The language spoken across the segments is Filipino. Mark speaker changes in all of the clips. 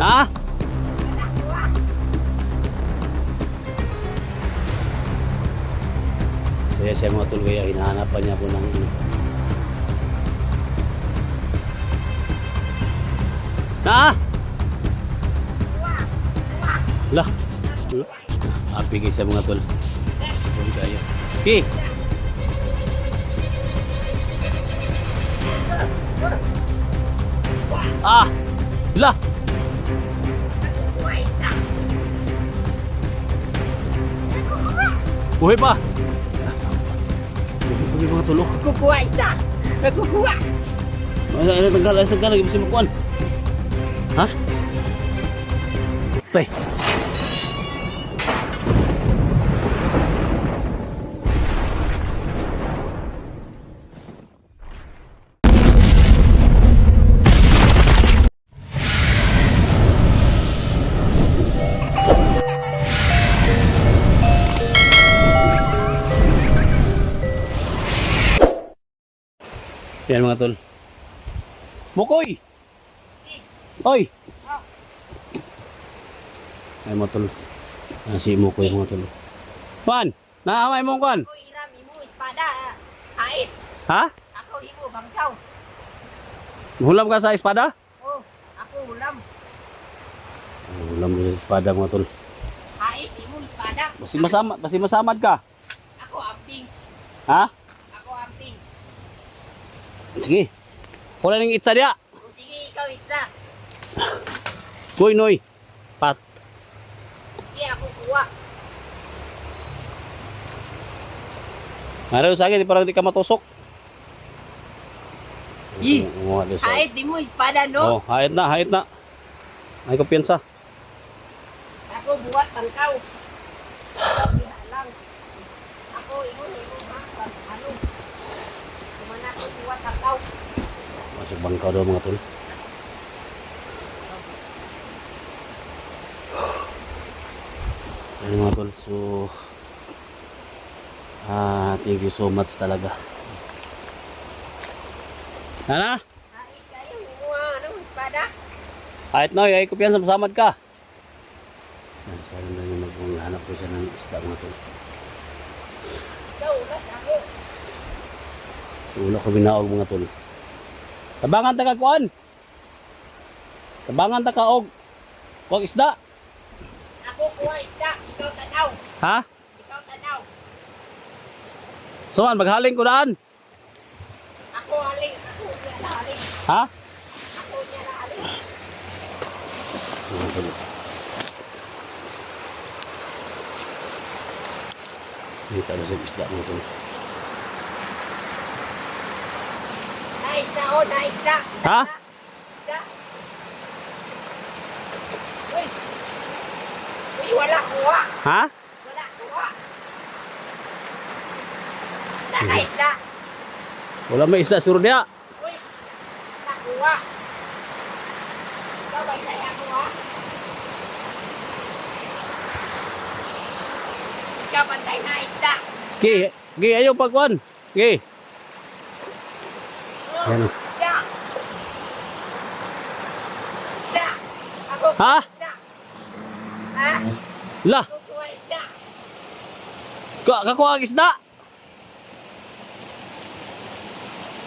Speaker 1: Ha? Saya mga tol, kaya hinahanapan niya po ng na? Lah. Api guys sa mga tol. Kayo. Okay. Ah. Lah. Buhay pa. Buhay mga tol.
Speaker 2: Kukuha isa. Kukuha.
Speaker 1: Ay tanggal lagi bisa makuan. Ha? Tay. Yan mga tol. Mukoy! Oy! Ay mga tol. Si Mukoy mga tol. Juan! Naamay mo Juan!
Speaker 2: Ako iram imo espada. Ait.
Speaker 1: Ha?
Speaker 2: Ako imo bangkaw.
Speaker 1: Hulam ka sa espada?
Speaker 2: Oh, ako ulam.
Speaker 1: Hulam mo sa espada mga tol.
Speaker 2: Ait imo espada.
Speaker 1: Basi masamad ka.
Speaker 2: Ako amping.
Speaker 1: Ha?
Speaker 2: Ako amping.
Speaker 1: Sige. Wala nang itsa dia.
Speaker 2: O sige ikaw isa.
Speaker 1: Goy noy. Pat.
Speaker 2: Sige ako kuha.
Speaker 1: Araw sa akin, parang di ka matusok.
Speaker 2: Ih, ait imo espada no.
Speaker 1: Oh, hait na. Ay kumpiyansa.
Speaker 2: Ako buat bangkaw. Ako lang. Ako imo ano. Kumana ako buat bangkaw.
Speaker 1: Masuk bangkaw daw mga tol. Ano mga tol, so thank you so much talaga. Ana?
Speaker 2: Ait kayo imo ano espada.
Speaker 1: Kahit na, ay kumpiyansa masamad ka. Sana na yung maghanap ko siya ng isda mga tol.
Speaker 2: Ikaw ulat ako.
Speaker 1: So wala ko binaog mga tol. Tabangan ta ka kuan. Tabangan ta ka og wag isda.
Speaker 2: Ako kuha isda. Ikaw tanaw.
Speaker 1: Ha?
Speaker 2: Ikaw tanaw.
Speaker 1: Suman maghaling ko daan.
Speaker 2: Ako haling. Ako niya haling.
Speaker 1: Ha?
Speaker 2: Ako niya haling.
Speaker 1: Mga tol. Dito na sa isda mga tol.
Speaker 2: Naisda o naisda.
Speaker 1: Ha?
Speaker 2: Isda. Uy. Uy, wala kuha.
Speaker 1: Ha?
Speaker 2: Wala kuha. Naisda.
Speaker 1: Wala may isda suro dia.
Speaker 2: Uy. Wala kuha. Ikaw ba saya kuha? Ikaw bantay na isda.
Speaker 1: Sige, sige ayo pagkuan. Sige. Yan o.
Speaker 2: Isda. Isda. Ako
Speaker 1: Ha?
Speaker 2: isda. Ha?
Speaker 1: La,
Speaker 2: Ako kuha isda.
Speaker 1: kakuha ang isda.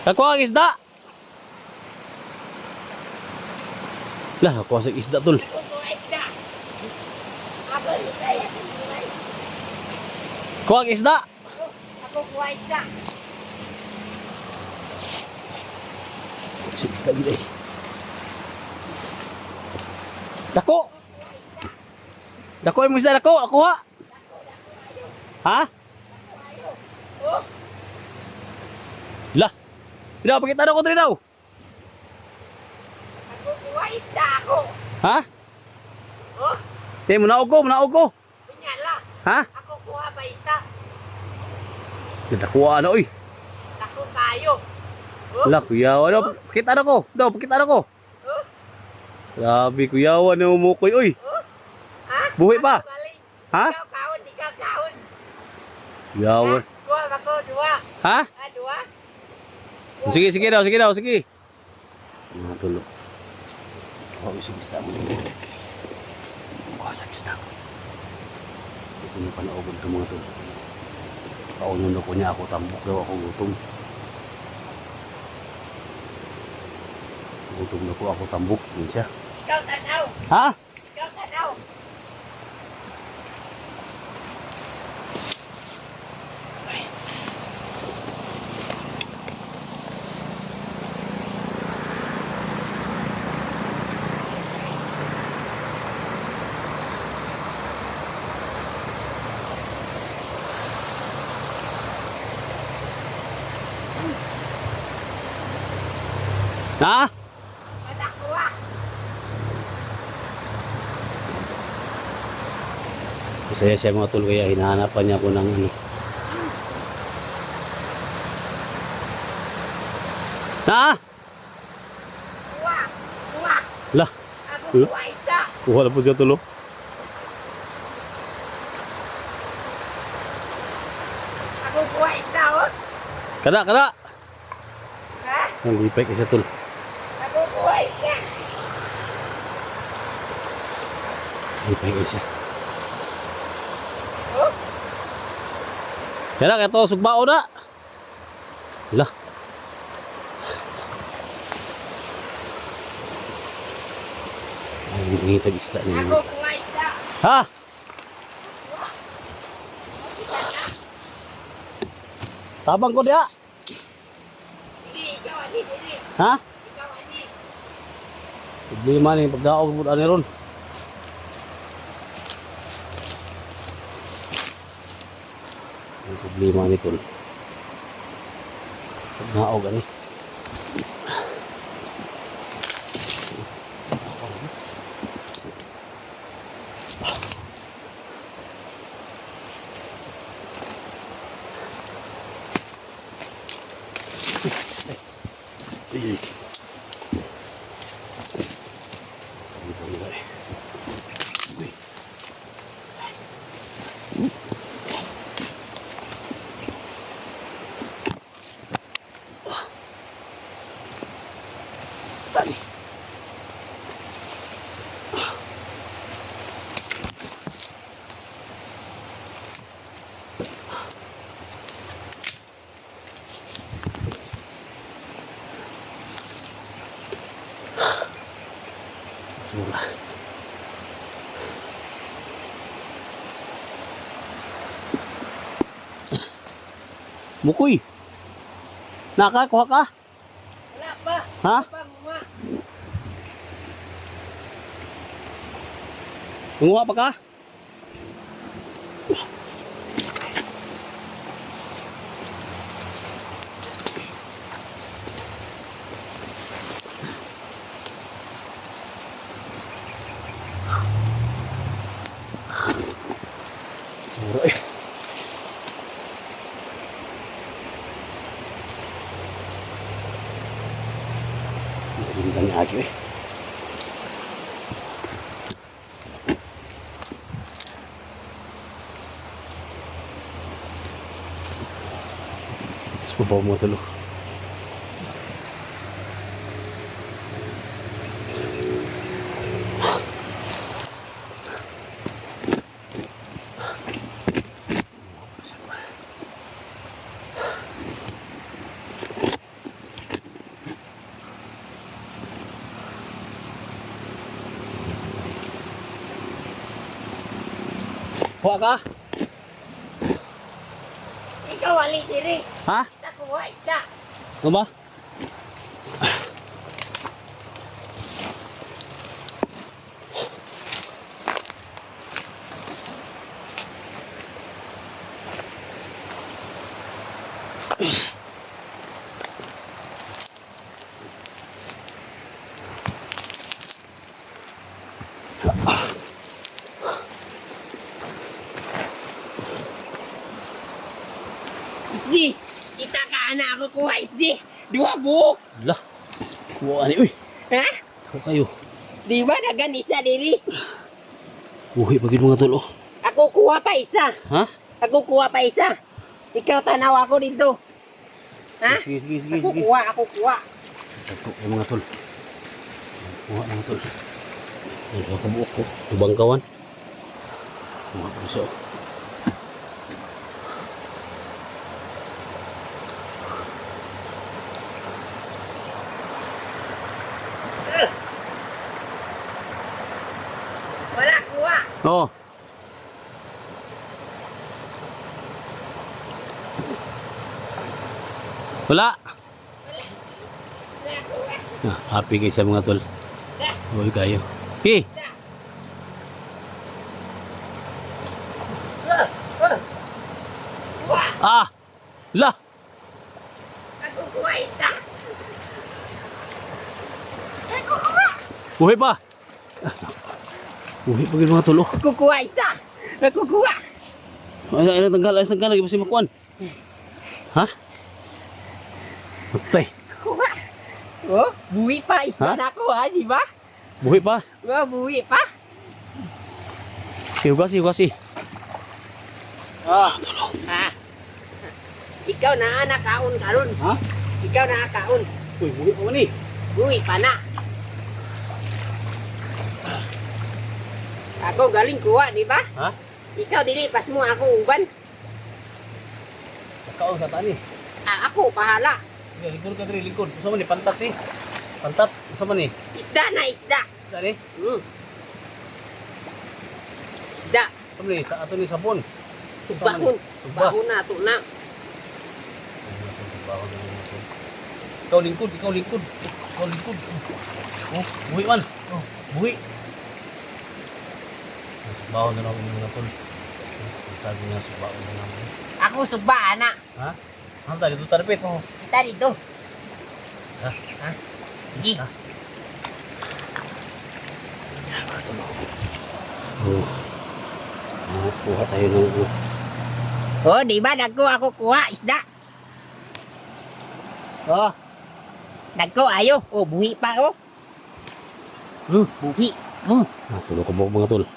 Speaker 1: Kakuha ang isda. Lah, kakuha sa isda tol.
Speaker 2: Ako kuha isda. Ako saya kuha.
Speaker 1: Kuha ang isda.
Speaker 2: Ako kuha isda.
Speaker 1: Sa isda gila eh. Dako. Dako mo isda dako, kuha. Ha?
Speaker 2: Oh,
Speaker 1: Lah. Tidak pakita daw ko diri daw.
Speaker 2: ako kuha isda ako.
Speaker 1: Ha?
Speaker 2: Oh,
Speaker 1: Te mo naog ko.
Speaker 2: punyala.
Speaker 1: Ha?
Speaker 2: Ako kuha pa isda.
Speaker 1: Dakuha na oy.
Speaker 2: Ako kayo. Oh,
Speaker 1: Lah, kuyawa daw. Pakita daw ko. Pakita daw ko.
Speaker 2: oh,
Speaker 1: Grabe kuyawa na umukoy oy.
Speaker 2: oh. Ha?
Speaker 1: Buhay pa?
Speaker 2: Ako balik.
Speaker 1: Ha?
Speaker 2: Ikaw kaon.
Speaker 1: Kuyawa.
Speaker 2: Kuha ako, dua.
Speaker 1: Ha?
Speaker 2: Dua.
Speaker 1: Sige daw. Mga tulog. Oh, sige, stop. sa isda. Hindi ko na panaubod ito mga tol. Kaunon ako niya ako, tambok daw ako gutom. Gutom na po ako, tambok. Yun siya.
Speaker 2: Ikaw tanaw.
Speaker 1: Ha?
Speaker 2: Ikaw tanaw.
Speaker 1: Ha?
Speaker 2: Matakuha.
Speaker 1: Masaya siya mga tol, kaya hinahanapan niya ako ng ano. Ha?
Speaker 2: Kuha. Kuha.
Speaker 1: Lah,
Speaker 2: Ako
Speaker 1: Huh?
Speaker 2: kuha isa.
Speaker 1: kuha na po siya tulo.
Speaker 2: Ako kuha isa, oh.
Speaker 1: Kada, kada.
Speaker 2: Ha?
Speaker 1: Ang lipay ka siya tol.
Speaker 2: Ako kuha isa.
Speaker 1: Lipay ka siya.
Speaker 2: Oh.
Speaker 1: Kada, kaya to, sugbao na. Lah. Ay, ngitag isda
Speaker 2: Ako
Speaker 1: niya.
Speaker 2: kuha isa.
Speaker 1: Ha? Tabang ko dia.
Speaker 2: Sige, ikaw ani dili.
Speaker 1: Ha?
Speaker 2: Ikaw ani.
Speaker 1: Problema ni pagdaog mo ani ron. Ang problema ni tol. Pagdaog ani. Ay. Dito nila eh. Uy. Tali. Sura. Mukoy. Nakakuha ka?
Speaker 2: Wala pa.
Speaker 1: Ha?
Speaker 2: Pa mga.
Speaker 1: Nanguha pa ka? Sura eh. Hindi na lagi eh. Terus bawa mo tulo. Kuha ka?
Speaker 2: Ikaw ali diri.
Speaker 1: Ha?
Speaker 2: Kita kuha isa.
Speaker 1: Ano ba?
Speaker 2: Isdi. Kita ka ana ako kuha isdi. Dua buok.
Speaker 1: Lah. Kuha ni. Uy.
Speaker 2: Ha?
Speaker 1: Kuha kayo.
Speaker 2: Di ba dagan isa diri?
Speaker 1: Uy, bagay mga tulo.
Speaker 2: Ako kuha pa isa.
Speaker 1: Ha?
Speaker 2: Ako kuha pa isa. Ikaw tanaw ako dito. Ha?
Speaker 1: Sige, sige, sige.
Speaker 2: Ako
Speaker 1: sige.
Speaker 2: kuha, ako kuha.
Speaker 1: Ito yung mga tol. Kuha mga tol. Ay, kabuok ko. Tubang kawan. Mga puso.
Speaker 2: Wala kuha.
Speaker 1: Oo. Wala.
Speaker 2: Wala kuha.
Speaker 1: Ah, happy kayo sa mga tol. Huwag kayo. Okay.
Speaker 2: Kuha.
Speaker 1: Ah! La!
Speaker 2: Ako kuha isa. Ako kuha.
Speaker 1: Buhay pa! Buhay pa kayo mga tol. Oh.
Speaker 2: Ako kuha isa. Ako kuha.
Speaker 1: Ay, tanggal. Lagi pa si Makuan. Ha? Patay.
Speaker 2: Kuha. Oh, buwi pa isda
Speaker 1: Ha?
Speaker 2: na ako ha, di ba?
Speaker 1: Buhay pa.
Speaker 2: Oh, buwi pa.
Speaker 1: Hugasi.
Speaker 2: Oh, ha. Ikaw na anak kaon karon.
Speaker 1: Ha?
Speaker 2: Ikaw na kaon.
Speaker 1: Uy, buhay pa ni.
Speaker 2: Buwi pa na. Ako galing kuha, di ba?
Speaker 1: Ha?
Speaker 2: Ikaw dili pas mo ako uban.
Speaker 1: Kaon sa tani.
Speaker 2: Ah, ako pahala.
Speaker 1: Likod ka diri, likod. Usa man ni pantat ni. Pantat, usa man ni.
Speaker 2: Isda na isda.
Speaker 1: Isda ni.
Speaker 2: Isda.
Speaker 1: Usa man ni sa ato ni sabon.
Speaker 2: Subahon. Subahon na to na.
Speaker 1: Ikaw lingkod. Oh, buhi man. Oh, buhi. Subaw na lang mga tol. Sabi nga subaw na lang.
Speaker 2: Ako suba anak.
Speaker 1: Ha? Ano tayo dito tarpit? Oh.
Speaker 2: Kita dito.
Speaker 1: Ha?
Speaker 2: Ha? Sige.
Speaker 1: Ha? Oh. Kuha tayo ng
Speaker 2: Oh, di ba nagko ako kuha isda? Oh. Nagko ayo. Oh, buhi pa oh. Buhi.
Speaker 1: Tulog ko mga tol.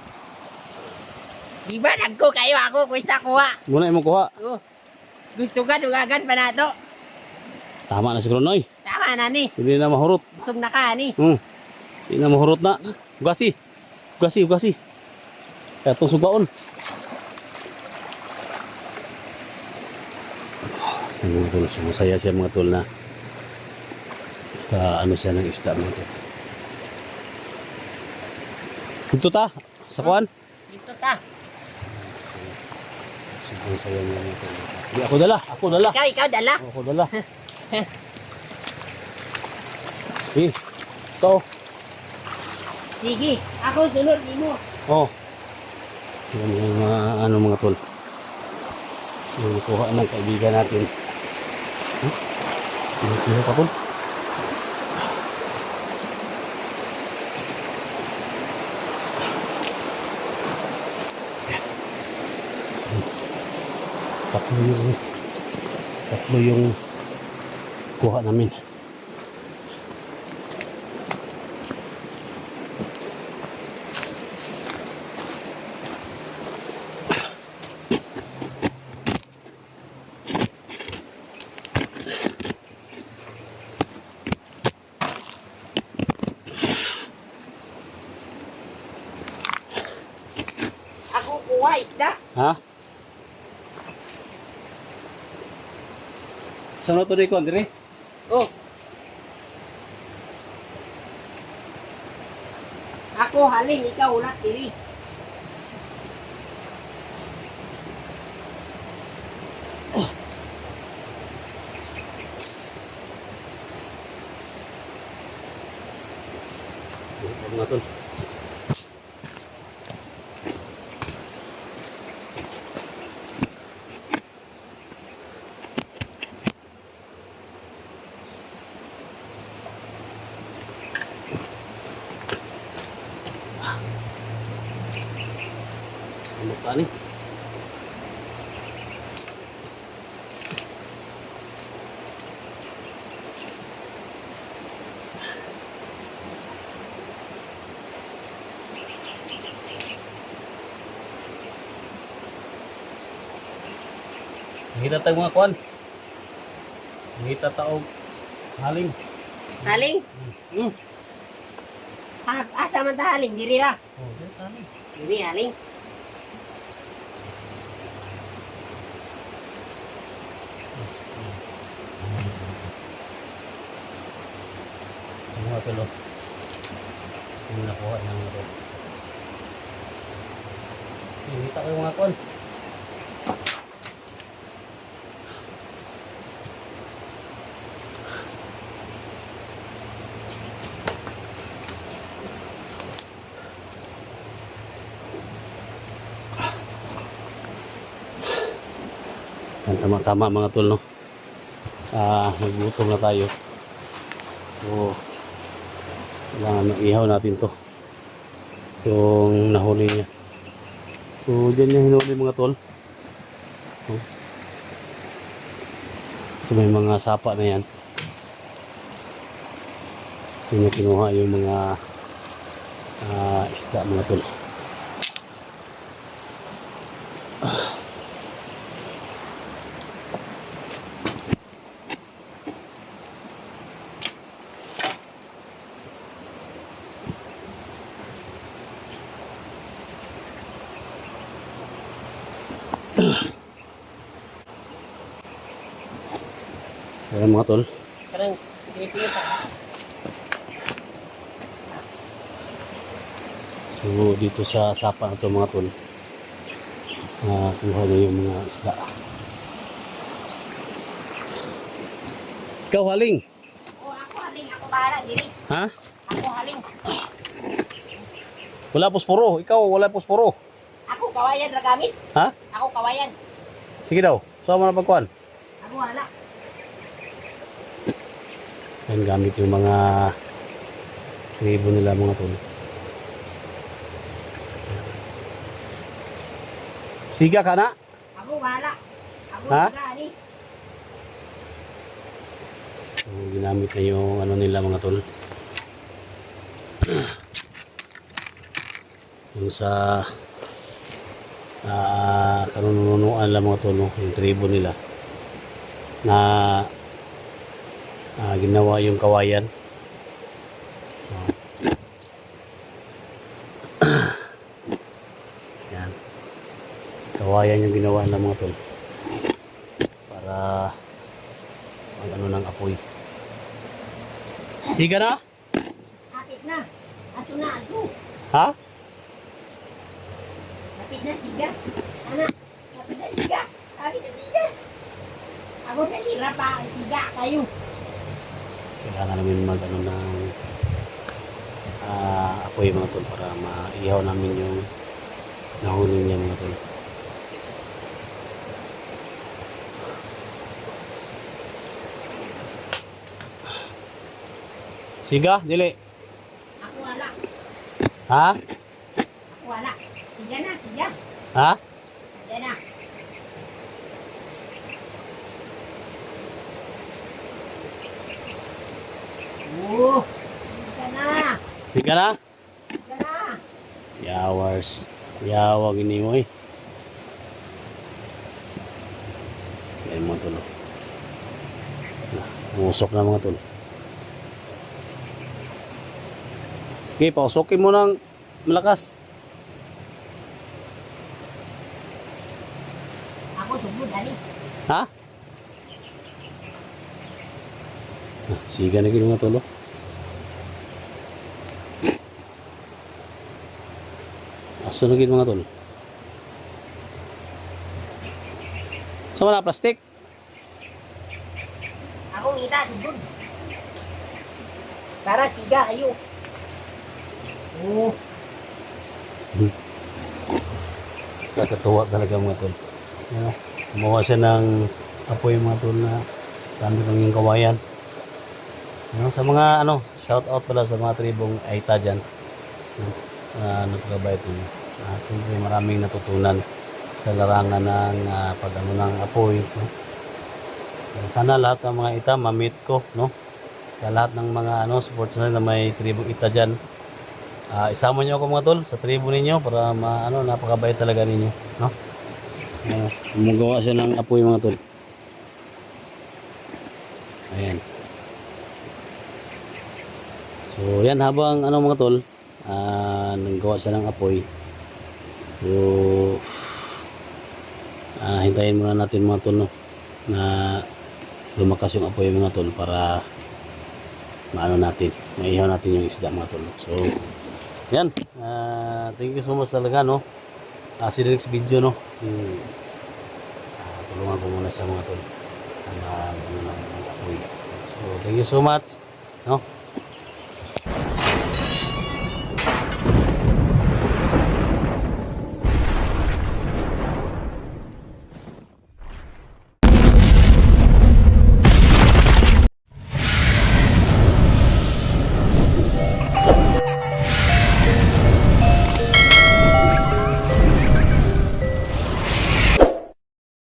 Speaker 2: Di ba nagko kayo ako kung isda kuha?
Speaker 1: Muna mo kuha.
Speaker 2: Oh. Gusto ka dugagan pa na to.
Speaker 1: Tama na siguro noy.
Speaker 2: Tama na ni.
Speaker 1: Hindi na mahurot.
Speaker 2: Busog na ka ni.
Speaker 1: Hindi na mahurot na. Ugasi. Kaya itong subaon. Mga tol, sumasaya siya mga tol na ano siya ng isda mga tol. Dito ta, sa kuwan.
Speaker 2: Dito ta.
Speaker 1: Sumasaya niya mga tol. Hindi, ako dala.
Speaker 2: Ikaw dala.
Speaker 1: Ako dala. Ikaw.
Speaker 2: Sige, ako sunod mo.
Speaker 1: Oh. Yan yung mga ano mga tol. Yung kuha ng kaibigan natin. Sino ka po? Tatlo yung kuha namin.
Speaker 2: Ako kuha isda.
Speaker 1: Ha? Saan na ito di ko, Andre?
Speaker 2: Oh. Ako halin, ikaw ulat diri.
Speaker 1: Huwag na tol. Ano pa ni? Ngita tayo mga kuwan. Ngita taog haling.
Speaker 2: Haling? Asa man ta haling diri ra.
Speaker 1: Oh, dito haling.
Speaker 2: Diri haling.
Speaker 1: mga tol. Yung nakuha ng mga tol. Hinita kayo mga tol. Yan, tama-tama mga tol, no? Nagbutom na tayo. So, kailangan ihaw natin to. Yung nahuli niya. So, dyan yung hinuli mga tol. Oh. So, may mga sapa na yan. Yun yung kinuha yung mga isda mga tol. Ayan mga tol.
Speaker 2: Parang Pilipinas ah.
Speaker 1: So dito sa sapa na ito mga tol, kuha na yung mga isda. Ikaw haling?
Speaker 2: Oh, ako haling. Ako bahala, diri.
Speaker 1: Ha?
Speaker 2: Ako haling.
Speaker 1: Wala posporo. Ikaw wala posporo.
Speaker 2: Ako kawayan ra gamit.
Speaker 1: Ha?
Speaker 2: Ako kawayan.
Speaker 1: Sige daw. Sama na pagkuhan.
Speaker 2: Ako wala.
Speaker 1: Ayan gamit yung mga tribo nila mga tol. Siga ka na?
Speaker 2: Ako wala. Ako
Speaker 1: Ha?
Speaker 2: gani.
Speaker 1: So, ginamit na yung ano nila mga tol. Yung sa kanununuan lang mga tol, no? Yung tribo nila na ginawa yung kawayan. Yan. Kawayan yung ginawa ng mga tol para ang ano ng apoy. Siga na?
Speaker 2: Kapit na. Ato na, ato.
Speaker 1: Ha?
Speaker 2: Kapit na, siga. Anak, kapit na, siga. Kapit na, siga. Ako nalira pa ang siga kayo.
Speaker 1: Kailangan namin mag ano ng apoy mga tol para maihaw namin yung nahuli niya mga tol. Siga, dili.
Speaker 2: Ako wala.
Speaker 1: Ha?
Speaker 2: Ako wala. Siga na, siga.
Speaker 1: Ha?
Speaker 2: Siga na. Oh, siga na.
Speaker 1: Siga na?
Speaker 2: Siga na.
Speaker 1: Yawars. Yawa gini mo eh. Yan mga tol. Musok na mga tol. Okay, pausokin mo ng malakas.
Speaker 2: Ako subod, ani.
Speaker 1: Ha? Siga na gini mga tol. Oh. Aso na gini mga tol. Sama na plastic.
Speaker 2: Ako ngita, subod. Para siga kayo. Oh,
Speaker 1: Nakatuwa talaga mga tol. Gumawa siya ng apoy mga tol na dami ng yung kawayan. Sa mga shout out pala sa mga tribong Aita dyan. Nagkabay ito. Siyempre maraming natutunan sa larangan ng pag ng apoy. No? Sana lahat ng mga Ita ma-meet ko. No? Sa lahat ng mga supporters na may tribong Ita dyan. Isama niyo ako mga tol sa tribo ninyo para napakabait talaga ninyo, no? Gumagawa siya ng apoy mga tol. Ayan. So, yan habang mga tol, naggawa siya ng apoy. So, hintayin muna natin mga tol, no? Na lumakas yung apoy mga tol para maano natin, maihaw natin yung isda mga tol. So, yan. Thank you so much talaga, no. See the next video, no. Tulungan ko muna sa mga tol. Ang apoy. So, thank you so much, no.